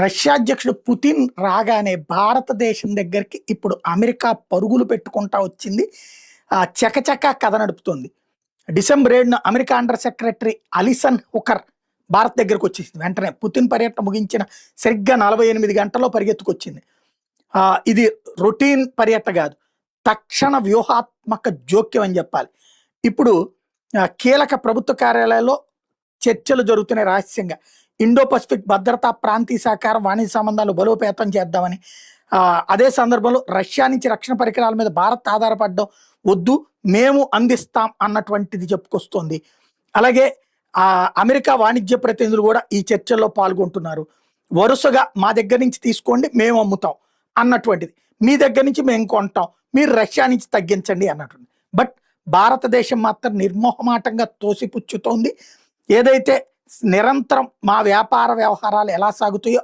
Russia అధ్యక్షుడు Putin రాగానే భారతదేశం దగ్గరికి ఇప్పుడు అమెరికా పరుగులు పెట్టుకుంటా వచ్చింది. చకచకా కథ నడుపుతోంది. డిసెంబర్ 7న America under secretary Alison Hooker Bharat దగ్గరకు వచ్చేసింది. వెంటనే పుతిన్ పర్యటన ముగించిన సరిగ్గా 48 గంటల్లో పరిగెత్తుకొచ్చింది. ఇది రొటీన్ పర్యటన కాదు, తక్షణ వ్యూహాత్మక జోక్యం అని చెప్పాలి. ఇప్పుడు కీలక ప్రభుత్వ కార్యాలయాల్లో చర్చలు జరుగుతున్నాయి రహస్యంగా. ఇండో పసిఫిక్ భద్రతా, ప్రాంతీయ సహకారం, వాణిజ్య సంబంధాలు బలోపేతం చేద్దామని. అదే సందర్భంలో రష్యా నుంచి రక్షణ పరికరాల మీద భారత్ ఆధారపడడం వద్దు, మేము అందిస్తాం అన్నటువంటిది చెప్పుకొస్తోంది. అలాగే అమెరికా వాణిజ్య ప్రతినిధులు కూడా ఈ చర్చల్లో పాల్గొంటున్నారు. వరుసగా మా దగ్గర నుంచి తీసుకోండి, మేము అమ్ముతాం అన్నటువంటిది, మీ దగ్గర నుంచి మేము కొంటాం, మీరు రష్యా నుంచి తగ్గించండి అన్నటువంటి. బట్ భారతదేశం మాత్రం నిర్మోహమాటంగా తోసిపుచ్చుతోంది. ఏదైతే నిరంతరం మా వ్యాపార వ్యవహారాలు ఎలా సాగుతాయో